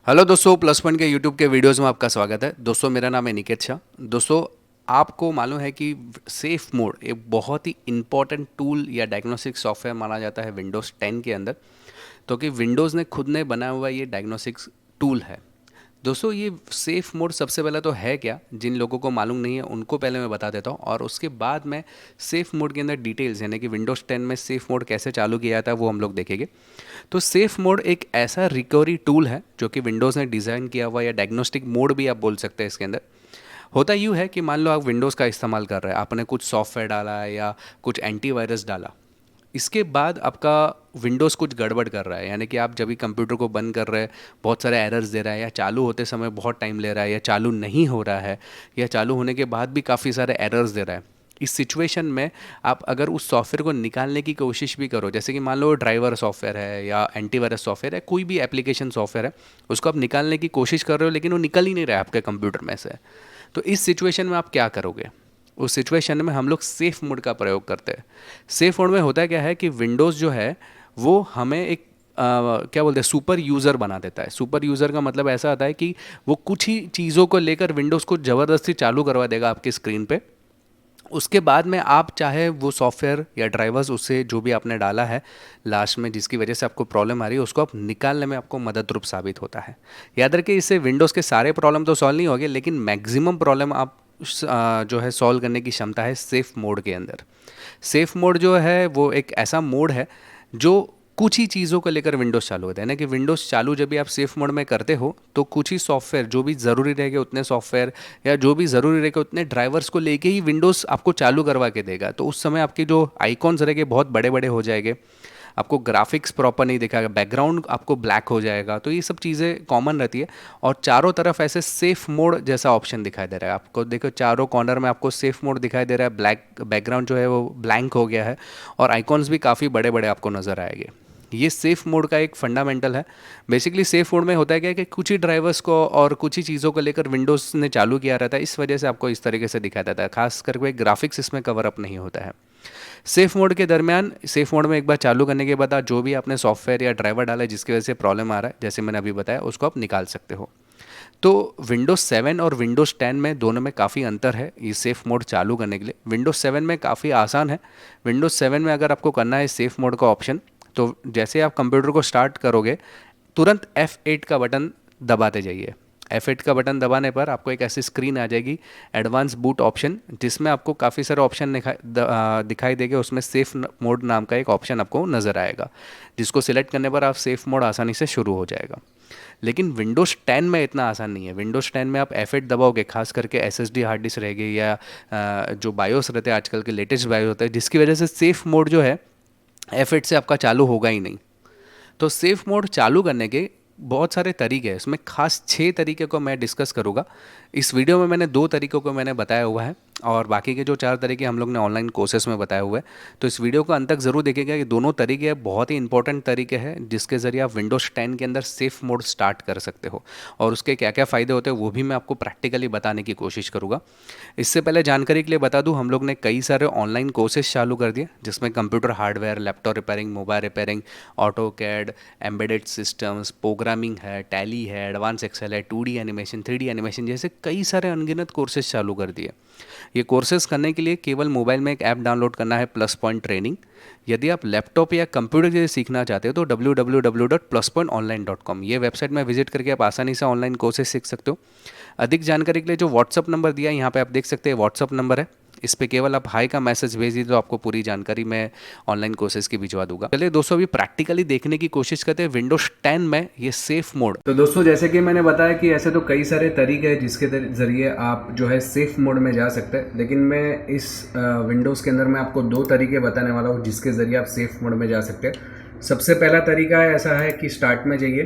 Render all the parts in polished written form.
Hello दोस्तों, plus point के YouTube के वीडियोस में आपका स्वागत है। दोस्तों, मेरा नाम है निकेत शाह। दोस्तों, आपको मालूम है कि सेफ मोड एक बहुत ही इंपॉर्टेंट टूल या डायग्नोस्टिक सॉफ्टवेयर माना जाता है विंडोज़ 10 के अंदर। तो कि विंडोज़ ने खुद ने बनाया हुआ ये डायग्नोस्टिक्स टूल है। दोस्तों, ये सेफ मोड सबसे पहले तो है क्या, जिन लोगों को मालूम नहीं है उनको पहले मैं बता देता हूँ, और उसके बाद मैं सेफ मोड के अंदर डिटेल्स यानी कि विंडोज़ 10 में सेफ मोड कैसे चालू किया जाता है वो हम लोग देखेंगे। तो सेफ मोड एक ऐसा रिकवरी टूल है जो कि विंडोज़ ने डिज़ाइन किया हुआ, या डायग्नोस्टिक मोड भी आप बोल सकते हैं। इसके अंदर होता यूँ है कि मान लो आप विंडोज़ का इस्तेमाल कर रहे हैं, आपने कुछ सॉफ्टवेयर डाला है या कुछ एंटीवायरस डाला। इसके बाद आपका विंडोज़ कुछ गड़बड़ कर रहा है, यानी कि आप जब भी कंप्यूटर को बंद कर रहे हैं बहुत सारे एरर्स दे रहा है, या चालू होते समय बहुत टाइम ले रहा है, या चालू नहीं हो रहा है, या चालू होने के बाद भी काफ़ी सारे एरर्स दे रहा है। इस सिचुएशन में आप अगर उस सॉफ्टवेयर को निकालने की कोशिश भी करो, जैसे कि मान लो ड्राइवर सॉफ्टवेयर है या एंटीवायरस सॉफ्टवेयर है, कोई भी एप्लीकेशन सॉफ्टवेयर है, उसको आप निकालने की कोशिश कर रहे हो लेकिन वो निकल ही नहीं रहा है आपके कंप्यूटर में से। तो इस सिचुएशन में आप क्या करोगे? उस सिचुएशन में हम लोग सेफ मोड का प्रयोग करते हैं। सेफ मोड में होता है क्या है कि विंडोज़ जो है वो हमें एक क्या बोलते हैं, सुपर यूज़र बना देता है। सुपर यूज़र का मतलब ऐसा आता है कि वो कुछ ही चीज़ों को लेकर विंडोज़ को ज़बरदस्ती चालू करवा देगा आपकी स्क्रीन पे। उसके बाद में आप चाहे वो सॉफ्टवेयर या ड्राइवर्स, उससे जो भी आपने डाला है लास्ट में जिसकी वजह से आपको प्रॉब्लम आ रही है, उसको आप निकालने में आपको मदद रूप साबित होता है। याद रखिए, इससे विंडोज़ के सारे प्रॉब्लम तो सॉल्व नहीं होंगे, लेकिन मैक्सिमम प्रॉब्लम आप जो है सॉल्व करने की क्षमता है सेफ मोड के अंदर। सेफ मोड जो है वो एक ऐसा मोड है जो कुछ ही चीज़ों को लेकर विंडोज़ चालू होता है ना, कि विंडोज़ चालू जब भी आप सेफ मोड में करते हो तो कुछ ही सॉफ्टवेयर जो भी ज़रूरी रहेगा उतने सॉफ्टवेयर, या जो भी ज़रूरी रहेगा उतने ड्राइवर्स को लेके ही विंडोज़ आपको चालू करवा के देगा। तो उस समय आपके जो आइकॉन्स रहेंगे बहुत बड़े बड़े हो जाएंगे, आपको ग्राफिक्स प्रॉपर नहीं दिखाएगा, बैकग्राउंड आपको ब्लैक हो जाएगा। तो ये सब चीज़ें कॉमन रहती है। और चारों तरफ ऐसे सेफ मोड जैसा ऑप्शन दिखाई दे रहा है आपको। देखो, चारों कॉर्नर में आपको सेफ मोड दिखाई दे रहा है, ब्लैक बैकग्राउंड जो है वो ब्लैंक हो गया है, और आइकॉन्स भी काफ़ी बड़े बड़े आपको नज़र आएंगे। ये सेफ मोड का एक फंडामेंटल है। बेसिकली सेफ मोड में होता है क्या कि कुछ ही ड्राइवर्स को और कुछ ही चीज़ों को लेकर विंडोज़ ने चालू किया रहता है, इस वजह से आपको इस तरीके से दिखाई देता है। खास करके ग्राफिक्स इसमें कवर अप नहीं होता है। सेफ मोड के दरमियान, सेफ मोड में एक बार चालू करने के बाद आप जो भी आपने सॉफ्टवेयर या ड्राइवर डाला है जिसकी वजह से प्रॉब्लम आ रहा है, जैसे मैंने अभी बताया, उसको आप निकाल सकते हो। तो विंडोज़ 7 और विंडोज़ 10 में दोनों में काफ़ी अंतर है ये सेफ मोड चालू करने के लिए। विंडोज़ 7 में काफ़ी आसान है। विंडोज़ 7 में अगर आपको करना है सेफ मोड का ऑप्शन, तो जैसे आप कंप्यूटर को स्टार्ट करोगे तुरंत F8 का बटन दबाते जाइए। F8 का बटन दबाने पर आपको एक ऐसी स्क्रीन आ जाएगी, एडवांस बूट ऑप्शन, जिसमें आपको काफ़ी सारे ऑप्शन दिखाई देंगे। उसमें सेफ मोड नाम का एक ऑप्शन आपको नज़र आएगा, जिसको सिलेक्ट करने पर आप सेफ मोड आसानी से शुरू हो जाएगा। लेकिन विंडोज़ 10 में इतना आसान नहीं है। विंडोज़ 10 में आप F8 दबाओगे, खास करके SSD हार्ड डिस्क रहेगी, या जो बायोस रहते हैं आजकल के लेटेस्ट बायोस होते हैं, जिसकी वजह से सेफ मोड जो है F8 से आपका चालू होगा ही नहीं। तो सेफ मोड चालू करने के बहुत सारे तरीके हैं। इसमें खास 6 तरीके को मैं डिस्कस करूँगा। इस वीडियो में मैंने 2 तरीकों को मैंने बताया हुआ है, और बाकी के जो 4 तरीके हम लोग ने ऑनलाइन कोर्सेस में बताए हुए हैं। तो इस वीडियो को अंत तक ज़रूर देखिएगा। ये दोनों तरीके बहुत ही इंपॉर्टेंट तरीके हैं, जिसके ज़रिए आप विंडोज़ 10 के अंदर सेफ मोड स्टार्ट कर सकते हो, और उसके क्या क्या फ़ायदे होते हैं वो भी मैं आपको प्रैक्टिकली बताने की कोशिश करूँगा। इससे पहले जानकारी के लिए बता दूं, हम लोग ने कई सारे ऑनलाइन कोर्सेज चालू कर दिए, जिसमें computer hardware, laptop repairing, mobile repairing, AutoCAD, embedded systems, programming है, टैली है, एडवांस एक्सेल है, 2D एनिमेशन, 3D एनिमेशन जैसे कई सारे अनगिनत कोर्सेज चालू कर दिए। ये कोर्सेज करने के लिए केवल मोबाइल में एक ऐप डाउनलोड करना है, प्लस पॉइंट ट्रेनिंग। यदि आप लैपटॉप या कंप्यूटर से सीखना चाहते हो तो www.pluspointonline.com ये वेबसाइट में विजिट करके आप आसानी से ऑनलाइन कोर्सेज सीख सकते हो। अधिक जानकारी के लिए जो व्हाट्सअप नंबर दिया है यहाँ पे आप देख सकते हैं, व्हाट्सअप नंबर है। इस पे केवल आप हाई का मैसेज भेज दीजिए तो आपको पूरी जानकारी मैं ऑनलाइन कोर्सेज की भिजवा दूंगा। चलिए दोस्तों, अभी प्रैक्टिकली देखने की कोशिश करते हैं विंडोज 10 में ये सेफ मोड। तो दोस्तों, जैसे कि मैंने बताया कि ऐसे तो कई सारे तरीके हैं जिसके जरिए आप जो है सेफ मोड में जा सकते हैं, लेकिन मैं इस विंडोज़ के अंदर मैं आपको 2 तरीके बताने वाला हूँ जिसके ज़रिए आप सेफ मोड में जा सकते हैं। सबसे पहला तरीका ऐसा है कि स्टार्ट में जाइए।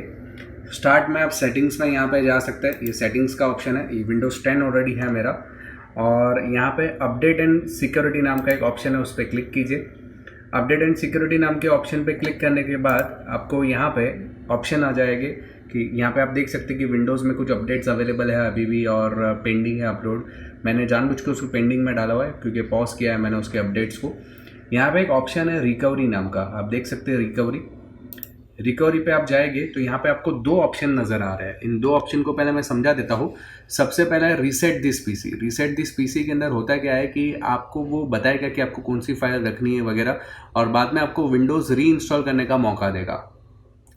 स्टार्ट में आप सेटिंग्स में यहाँ पे जा सकते हैं। ये सेटिंग्स का ऑप्शन है। ये विंडोज़ 10 ऑलरेडी है मेरा, और यहाँ पे अपडेट एंड सिक्योरिटी नाम का एक ऑप्शन है, उस पर क्लिक कीजिए। अपडेट एंड सिक्योरिटी नाम के ऑप्शन पे क्लिक करने के बाद आपको यहाँ पे ऑप्शन आ जाएंगे कि यहाँ पे आप देख सकते हैं कि विंडोज़ में कुछ अपडेट्स अवेलेबल है अभी भी, और पेंडिंग है अपलोड। मैंने जानबूझ के उसको पेंडिंग में डाला हुआ है क्योंकि पॉज किया है मैंने उसके अपडेट्स को। यहाँ पे एक ऑप्शन है रिकवरी नाम का, आप देख सकते हैं रिकवरी। रिकवरी पे आप जाएंगे तो यहाँ पे आपको दो ऑप्शन नज़र आ रहे हैं। इन दो ऑप्शन को पहले मैं समझा देता हूँ। सबसे पहला है reset this PC. Reset this PC के अंदर होता क्या है कि आपको वो बताएगा कि आपको कौन सी फाइल रखनी है वगैरह, और बाद में आपको विंडोज़ री इंस्टॉल करने का मौका देगा।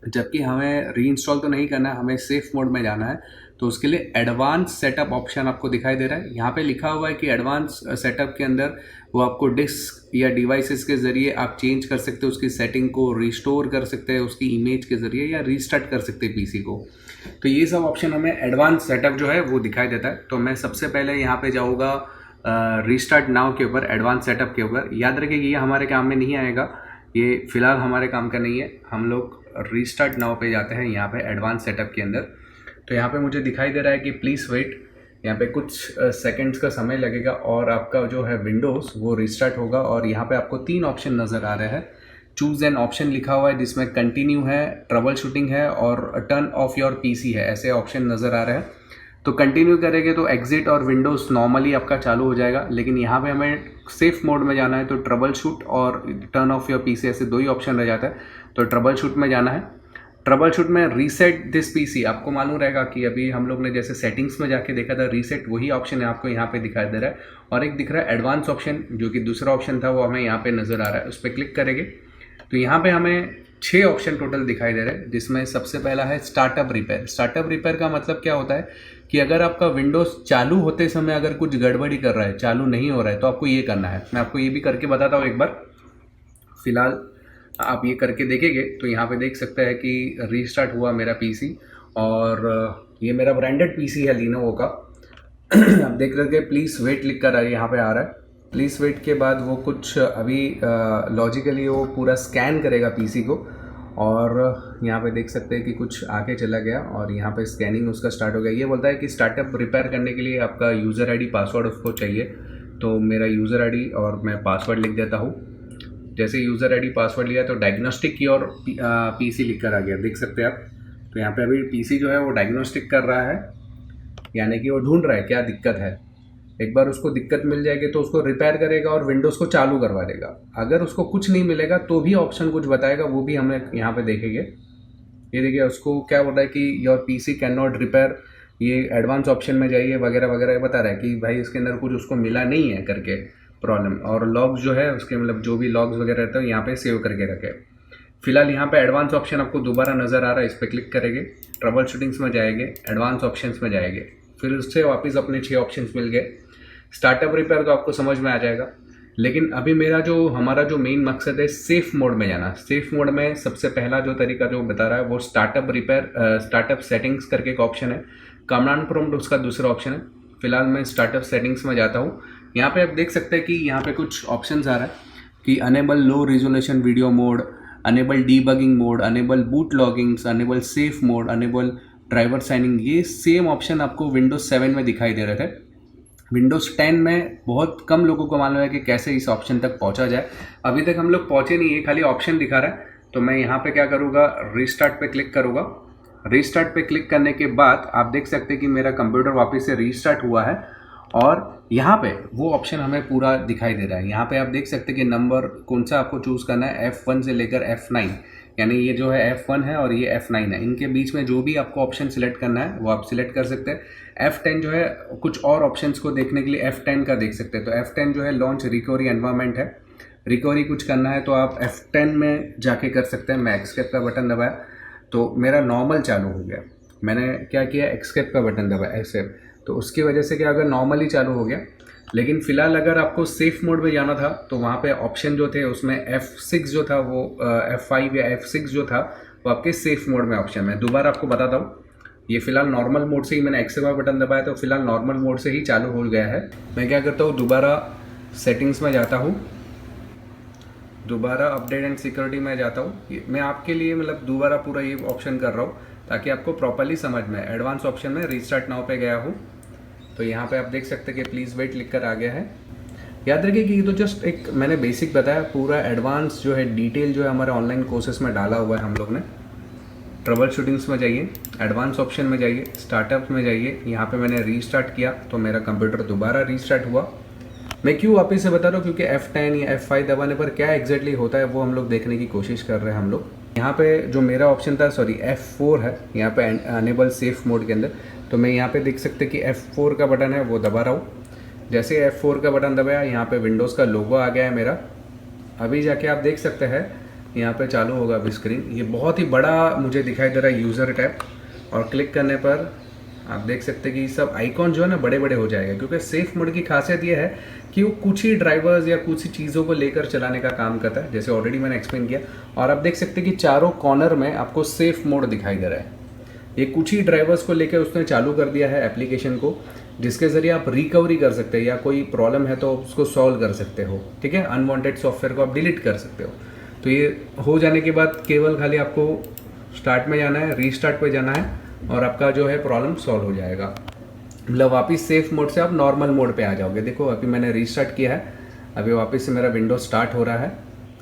जबकि हमें री इंस्टॉल तो नहीं करना है, हमें सेफ मोड में जाना है। तो उसके लिए एडवांस सेटअप ऑप्शन आपको दिखाई दे रहा है। यहाँ पे लिखा हुआ है कि एडवांस सेटअप के अंदर वो आपको डिस्क या डिवाइसेस के ज़रिए आप चेंज कर सकते हो, उसकी सेटिंग को रिस्टोर कर सकते हैं उसकी इमेज के ज़रिए, या रीस्टार्ट कर सकते हैं पीसी को। तो ये सब ऑप्शन हमें एडवांस सेटअप जो है वो दिखाई देता है। तो मैं सबसे पहले यहाँ पे जाऊँगा रीस्टार्ट नाउ के ऊपर, एडवांस सेटअप के ऊपर। याद रखिए ये हमारे काम में नहीं आएगा, ये फ़िलहाल हमारे काम का नहीं है। हम लोग रीस्टार्ट नाउ पे जाते हैं यहाँ पे एडवांस सेटअप के अंदर। तो यहाँ पे मुझे दिखाई दे रहा है कि प्लीज़ वेट। यहाँ पे कुछ सेकंड्स का समय लगेगा और आपका जो है विंडोज़ वो रीस्टार्ट होगा। और यहाँ पे आपको तीन ऑप्शन नज़र आ रहे हैं। चूज़ एन ऑप्शन लिखा हुआ है जिसमें कंटिन्यू है, ट्रबल शूटिंग है और टर्न ऑफ योर पीसी है, ऐसे ऑप्शन नज़र आ रहे हैं। तो कंटिन्यू करेंगे तो एग्जिट और विंडोज़ नॉर्मली आपका चालू हो जाएगा, लेकिन यहाँ पे हमें सेफ मोड में जाना है तो ट्रबल शूट और टर्न ऑफ योर पीसी, ऐसे दो ही ऑप्शन रह जाता है। तो ट्रबल शूट में जाना है। ट्रबल शूट में रीसेट दिस पीसी, आपको मालूम रहेगा कि अभी हम लोग ने जैसे सेटिंग्स में जाके देखा था रीसेट, वही ऑप्शन है आपको यहाँ पे दिखाई दे रहा है। और एक दिख रहा है एडवांस ऑप्शन, जो कि दूसरा ऑप्शन था वो हमें यहाँ पे नज़र आ रहा है। उस पर क्लिक करेंगे तो यहाँ पे हमें 6 ऑप्शन टोटल दिखाई दे रहे हैं, जिसमें सबसे पहला है स्टार्टअप रिपेयर। स्टार्टअप रिपेयर का मतलब क्या होता है कि अगर आपका विंडोज़ चालू होते समय अगर कुछ गड़बड़ी कर रहा है, चालू नहीं हो रहा है, तो आपको ये करना है। मैं आपको ये भी करके बताता हूँ एक बार। फिलहाल आप ये करके देखेंगे तो यहाँ पे देख सकते हैं कि रीस्टार्ट हुआ मेरा पीसी, और ये मेरा ब्रांडेड पीसी है लीनोवो का। आप देख रहे हैं प्लीज़ वेट लिख कर यहाँ पे आ रहा है। प्लीज़ वेट के बाद वो कुछ अभी लॉजिकली वो पूरा स्कैन करेगा पीसी को, और यहाँ पे देख सकते हैं कि कुछ आगे चला गया और यहाँ पे स्कैनिंग उसका स्टार्ट हो गया। ये बोलता है कि स्टार्टअप रिपेयर करने के लिए आपका यूज़र आईडी पासवर्ड उसको चाहिए। तो मेरा यूज़र आईडी और मैं पासवर्ड लिख देता हूँ। जैसे यूज़र आईडी पासवर्ड लिया तो डायग्नोस्टिक की और पीसी लिख कर आ गया, देख सकते हैं आप। तो यहाँ पे अभी पीसी जो है वो डायग्नोस्टिक कर रहा है, यानी कि वो ढूंढ रहा है क्या दिक्कत है। एक बार उसको दिक्कत मिल जाएगी तो उसको रिपेयर करेगा और विंडोज़ को चालू करवा देगा। अगर उसको कुछ नहीं मिलेगा तो भी ऑप्शन कुछ बताएगा, वो भी हमें यहाँ पे देखेंगे। ये देखिए उसको क्या बोल रहा है कि your PC can not repair, ये एडवांस ऑप्शन में जाइए वगैरह वगैरह बता रहा है कि भाई इसके अंदर कुछ उसको मिला नहीं है करके प्रॉब्लम। और लॉग्स जो है उसके मतलब जो भी लॉग्स वगैरह रहते हैं यहाँ पे सेव करके रखे। फिलहाल यहाँ पे एडवांस ऑप्शन आपको दोबारा नज़र आ रहा है, इस पर क्लिक करेंगे, ट्रबल शूटिंग्स में जाएंगे, एडवांस ऑप्शंस में जाएंगे, फिर उससे वापस अपने 6 ऑप्शंस मिल गए। स्टार्टअप रिपेयर तो आपको समझ में आ जाएगा, लेकिन अभी हमारा जो मेन मकसद है सेफ मोड में जाना। सेफ मोड में सबसे पहला जो तरीका जो बता रहा है वो स्टार्टअप रिपेयर, स्टार्टअप सेटिंग्स करके एक ऑप्शन है, कमांड प्रॉम्प्ट उसका दूसरा ऑप्शन है। फिलहाल मैं स्टार्टअप सेटिंग्स में जाता हूँ। यहाँ पे आप देख सकते हैं कि यहाँ पे कुछ ऑप्शंस आ रहा है कि enable low resolution video mode, enable debugging mode, enable boot loggings, enable safe mode, enable driver signing. ये सेम ऑप्शन आपको विंडोज़ 7 में दिखाई दे रहे थे। विंडोज़ 10 में बहुत कम लोगों को मालूम है कि कैसे इस ऑप्शन तक पहुंचा जाए। अभी तक हम लोग पहुंचे नहीं है, खाली ऑप्शन दिखा रहा है। तो मैं यहाँ पे क्या करूँगा, रीस्टार्ट पे क्लिक करूँगा। रीस्टार्ट पे क्लिक करने के बाद आप देख सकते हैं कि मेरा कंप्यूटर वापस से रीस्टार्ट हुआ है, और यहाँ पे वो ऑप्शन हमें पूरा दिखाई दे रहा है। यहाँ पे आप देख सकते हैं कि नंबर कौन सा आपको चूज़ करना है, F1 से लेकर F9, यानी ये जो है F1 है और ये F9 है। इनके बीच में जो भी आपको ऑप्शन सिलेक्ट करना है वो आप सिलेक्ट कर सकते हैं। F10 जो है कुछ और ऑप्शंस को देखने के लिए F10 का देख सकते हैं। तो F10 जो है लॉन्च रिकवरी एनवायरनमेंट है, रिकवरी कुछ करना है तो आप F10 में जाके कर सकते हैं। मैं एस्केप का बटन दबाया तो मेरा नॉर्मल चालू हो गया। मैंने क्या किया, एस्केप का बटन दबाया ऐसे, तो उसकी वजह से क्या अगर नॉर्मली चालू हो गया। लेकिन फ़िलहाल अगर आपको सेफ मोड में जाना था तो वहाँ पे ऑप्शन जो थे उसमें F6 जो था वो F5 या F6 जो था वो आपके सेफ मोड में ऑप्शन है। दोबारा आपको बताता हूँ, ये फ़िलहाल नॉर्मल मोड से ही मैंने एक्सेप का बटन दबाया तो फिलहाल नॉर्मल मोड से ही चालू हो गया है। मैं क्या करता हूँ, दोबारा सेटिंग्स में जाता हूँ, दोबारा अपडेट एंड सिक्योरिटी में जाता हूँ। मैं आपके लिए मतलब दोबारा पूरा ये ऑप्शन कर रहा हूँ ताकि आपको प्रॉपरली समझ में। एडवांस ऑप्शन में रीस्टार्ट नाउ पे गया हूँ, तो यहाँ पे आप देख सकते हैं कि प्लीज़ वेट लिख कर आ गया है। याद रखिए कि ये तो जस्ट एक मैंने बेसिक बताया, पूरा एडवांस जो है डिटेल जो है हमारे ऑनलाइन कोर्सेस में डाला हुआ है हम लोग ने। ट्रबल शूटिंग्स में जाइए, एडवांस ऑप्शन में जाइए, स्टार्टअप में जाइए। यहाँ पे मैंने रीस्टार्ट किया तो मेरा कंप्यूटर दोबारा रीस्टार्ट हुआ। मैं क्यों वापस से बता रहा हूँ, क्योंकि F10 या F5 दबाने पर क्या एग्जैक्टली होता है वो हम लोग देखने की कोशिश कर रहे हैं हम लोग। यहाँ पे जो मेरा ऑप्शन था, सॉरी F4 है यहाँ पे अनेबल सेफ मोड के अंदर, तो मैं यहाँ पे देख सकते कि F4 का बटन है वो दबा रहा हूँ। जैसे F4 का बटन दबाया, यहाँ पे विंडोज़ का लोगो आ गया है मेरा। अभी जाके आप देख सकते हैं यहाँ पे चालू होगा अभी स्क्रीन। ये बहुत ही बड़ा मुझे दिखाई दे रहा है यूज़र टैब, और क्लिक करने पर आप देख सकते हैं कि सब आइकॉन जो है ना बड़े बड़े हो जाएगा, क्योंकि सेफ मोड की खासियत ये है कि वो कुछ ही ड्राइवर्स या कुछ ही चीज़ों को लेकर चलाने का काम करता है, जैसे ऑलरेडी मैंने एक्सप्लेन किया। और आप देख सकते हैं कि चारों कॉर्नर में आपको सेफ मोड दिखाई दे रहा है। ये कुछ ही ड्राइवर्स को लेकर उसने चालू कर दिया है एप्लीकेशन को, जिसके ज़रिए आप रिकवरी कर सकते हैं या कोई प्रॉब्लम है तो उसको सॉल्व कर सकते हो। ठीक है, अनवांटेड सॉफ्टवेयर को आप डिलीट कर सकते हो। तो ये हो जाने के बाद केवल खाली आपको स्टार्ट में जाना है, रीस्टार्ट पे जाना है, और आपका जो है प्रॉब्लम सॉल्व हो जाएगा। मतलब वापस सेफ मोड से आप नॉर्मल मोड पे आ जाओगे। देखो अभी मैंने रीस्टार्ट किया है, अभी वापस से मेरा विंडोज स्टार्ट हो रहा है।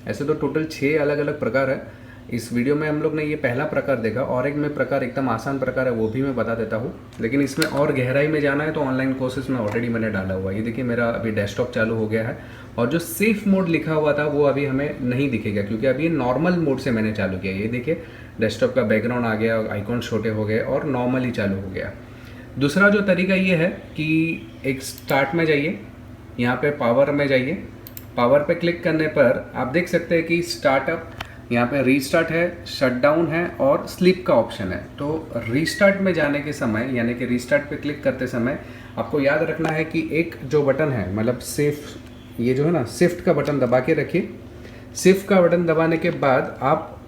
ऐसे तो टोटल 6 अलग अलग प्रकार है। इस वीडियो में हम लोग ने ये पहला प्रकार देखा, और एक में प्रकार एकदम आसान प्रकार है वो भी मैं बता देता हूँ। लेकिन इसमें और गहराई में जाना है तो ऑनलाइन कोर्सेज में ऑलरेडी मैंने डाला हुआ है। ये देखिए मेरा अभी डेस्कटॉप चालू हो गया है, और जो सेफ मोड लिखा हुआ था वो अभी हमें नहीं दिखेगा, क्योंकि अभी ये नॉर्मल मोड से मैंने चालू किया। ये देखिए डेस्कटॉप का बैकग्राउंड आ गया, आइकॉन छोटे हो गए और नॉर्मली चालू हो गया। दूसरा जो तरीका ये है कि एक स्टार्ट में जाइए, यहाँ पे पावर में जाइए, पावर पे क्लिक करने पर आप देख सकते हैं कि स्टार्टअप, यहाँ पे रीस्टार्ट है, शटडाउन है और स्लीप का ऑप्शन है। तो रीस्टार्ट में जाने के समय, यानी कि रीस्टार्ट पे क्लिक करते समय आपको याद रखना है कि एक जो बटन है, मतलब सेफ, ये जो है ना शिफ्ट का बटन दबा के रखिए। शिफ्ट का बटन दबाने के बाद आप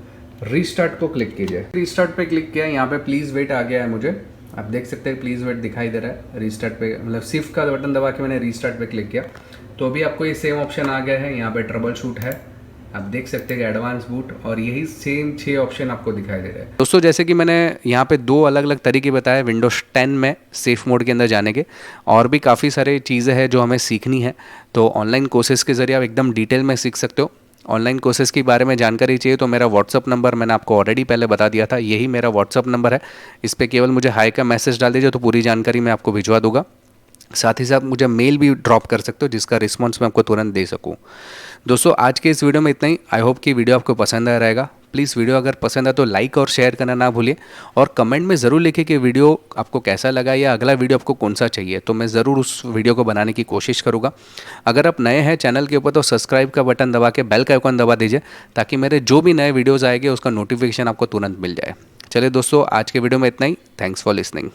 रीस्टार्ट को क्लिक कीजिए। रीस्टार्ट पे क्लिक किया, यहाँ पे प्लीज़ वेट आ गया है मुझे, आप देख सकते हैं प्लीज़ वेट दिखाई दे रहा है। रीस्टार्ट पे मतलब शिफ्ट का बटन दबा के मैंने रीस्टार्ट पे क्लिक किया, तो अभी आपको ये सेम ऑप्शन आ गया है। यहाँ पे ट्रबल शूट है, आप देख सकते हैं एडवांस बूट, और यही सेम 6 ऑप्शन आपको दिखाई दे रहे हैं। दोस्तों जैसे कि मैंने यहाँ पे 2 अलग अलग तरीके बताए विंडोज 10 में सेफ मोड के अंदर जाने के, और भी काफ़ी सारे चीज़ें हैं जो हमें सीखनी है। तो ऑनलाइन कोर्सेज के ज़रिए आप एकदम डिटेल में सीख सकते हो। ऑनलाइन कोर्सेज के बारे में जानकारी चाहिए तो मेरा व्हाट्सअप नंबर मैंने आपको ऑलरेडी पहले बता दिया था, यही मेरा व्हाट्सअप नंबर है। इस पर केवल मुझे हाई का मैसेज डाल दीजिए तो पूरी जानकारी मैं आपको भिजवा दूंगा। साथ ही साथ मुझे मेल भी ड्रॉप कर सकते हो जिसका रिस्पॉन्स मैं आपको तुरंत दे सकूं। दोस्तों आज के इस वीडियो में इतना ही। आई होप कि वीडियो आपको पसंद आया रहेगा। प्लीज़ वीडियो अगर पसंद आए तो लाइक और शेयर करना ना भूलिए, और कमेंट में ज़रूर लिखिए कि वीडियो आपको कैसा लगा या अगला वीडियो आपको कौन सा चाहिए, तो मैं ज़रूर उस वीडियो को बनाने की कोशिश करूँगा। अगर आप नए हैं चैनल के ऊपर तो सब्सक्राइब का बटन दबा के बेल का आइकन दबा दीजिए, ताकि मेरे जो भी नए वीडियोज़ आएंगे उसका नोटिफिकेशन आपको तुरंत मिल जाए। चलिए दोस्तों आज के वीडियो में इतना ही। Thanks for listening.